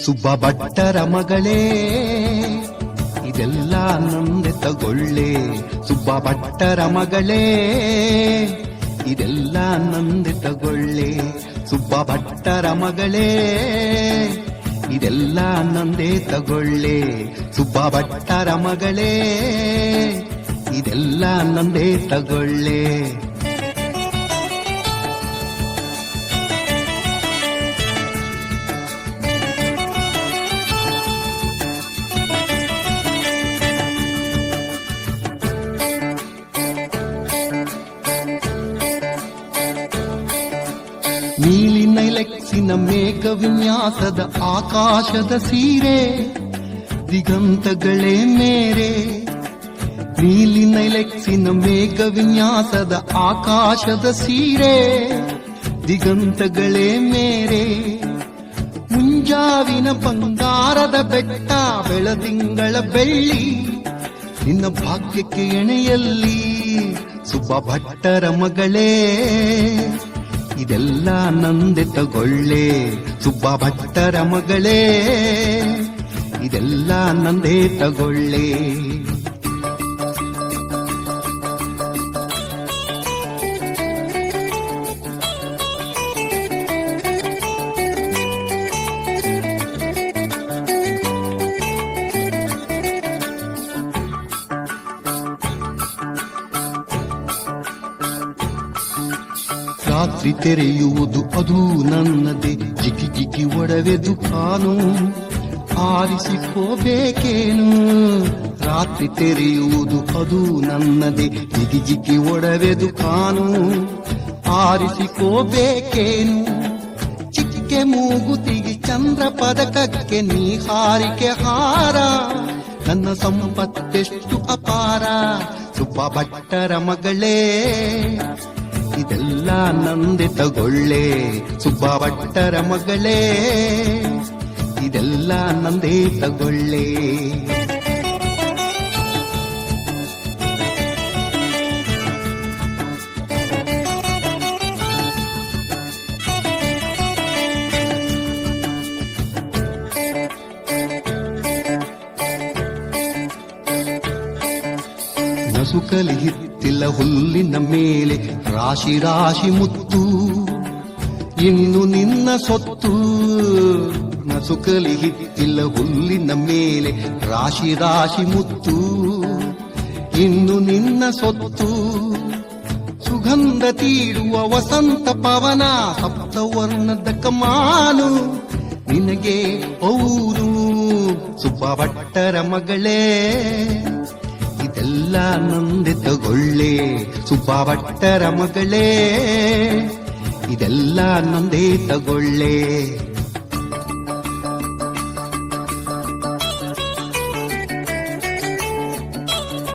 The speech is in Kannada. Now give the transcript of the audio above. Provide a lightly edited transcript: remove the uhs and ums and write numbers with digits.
ಸುಬ್ಬ ಭಟ್ಟರ ಮಗಳೇ ಇದೆಲ್ಲ ನಂದೆ ತಗೊಳ್ಳೆ. ಸುಬ್ಬ ಭಟ್ಟರ ಮಗಳೇ ಇದೆಲ್ಲ ನಂದೆ ತಗೊಳ್ಳೆ. ಸುಬ್ಬ ಭಟ್ಟರ ಮಗಳೇ ಇದೆಲ್ಲ ನಂದೆ ತಗೊಳ್ಳೆ. ಸುಬ್ಬ ಭಟ್ಟರ ಮಗಳೇ ಇದೆಲ್ಲ ನಂದೆ ತಗೊಳ್ಳೆ. ನೀಲಿ ನೈಲೆಕ್ಸಿನ ಮೇಘ ವಿನ್ಯಾಸದ ಆಕಾಶದ ಸೀರೆ ದಿಗಂತಗಳೇ ಮೇರೆ. ನೀಲಿ ನೈಲೆಕ್ಸಿನ ಮೇಘ ವಿನ್ಯಾಸದ ಆಕಾಶದ ಸೀರೆ ದಿಗಂತಗಳೇ ಮೇರೆ. ಮುಂಜಾವಿನ ಬಂಗಾರದ ಬೆಟ್ಟ ಬೆಳದಿಂಗಳ ಬೆಳ್ಳಿ ನಿನ್ನ ಭಾಗ್ಯಕ್ಕೆ ಎಣೆಯಲ್ಲಿ. ಸುಬ್ಬ ಭಟ್ಟರ ಮಗಳೇ ಇದೆಲ್ಲ ನಂದೆ ತಗೊಳ್ಳೆ. ಸುಬ್ಬ ಭಟ್ಟರ ಮಗಳೇ ಇದೆಲ್ಲ ನಂದೆ ತಗೊಳ್ಳೆ. ರಾತ್ರಿ ತೆರೆಯುವುದು ಅದು ನನ್ನದೇ, ಜಿಗಿ ಜಿಗಿ ಒಡವೆ ದುಕಾನು ಆರಿಸಿಕೋಬೇಕೇನು. ರಾತ್ರಿ ತೆರೆಯುವುದು ಅದು ನನ್ನದೇ, ಜಿಗಿ ಜಿಗಿ ಒಡವೆ ದುಕಾನು ಆರಿಸಿಕೋಬೇಕೇನು. ಚಿಕ್ಕೆ ಮೂಗುತಿಗೆ ಚಂದ್ರ ಪದಕಕ್ಕೆ ನೀ ಹಾರಿಕೆ ಹಾರ, ನನ್ನ ಸಂಪತ್ತೆಷ್ಟು ಅಪಾರ. ಸುಬ್ಬ ಭಟ್ಟರ ಮಗಳೇ ಇದೆಲ್ಲ ನಂದೆ ತಗೊಳ್ಳೆ. ಸುಬ್ಬ ಭಟ್ಟರ ಮಗಳೇ ಇದೆಲ್ಲ ನಂದೆ ತಗೊಳ್ಳೆ. ನಸುಕಲಿ ಹಿತ್ತಿಲ ಹುಲ್ಲಿನ ಮೇಲೆ ರಾಶಿ ರಾಶಿ ಮುತ್ತು ಇನ್ನು ನಿನ್ನ ಸೊತ್ತು. ನಸುಕಲಿ ಹಿತ್ತಿಲ ಹುಲ್ಲಿನ ಮೇಲೆ ರಾಶಿ ರಾಶಿ ಮುತ್ತು ಇನ್ನು ನಿನ್ನ ಸೊತ್ತು. ಸುಗಂಧ ತೀಡುವ ವಸಂತ ಪವನ ಸಪ್ತವರ್ಣದ ಕಮಾನು ನಿನಗೆ ಔರು. ಸುಬ್ಬ ಭಟ್ಟರ ಮಗಳೇ ಇದೆಲ್ಲ ನಂದೆ ತಗೊಳ್ಳೆ. ಸುಬ್ಬ ಭಟ್ಟರ ಮಗಳೇ ಇದೆಲ್ಲ ನಂದೆ ತಗೊಳ್ಳೆ.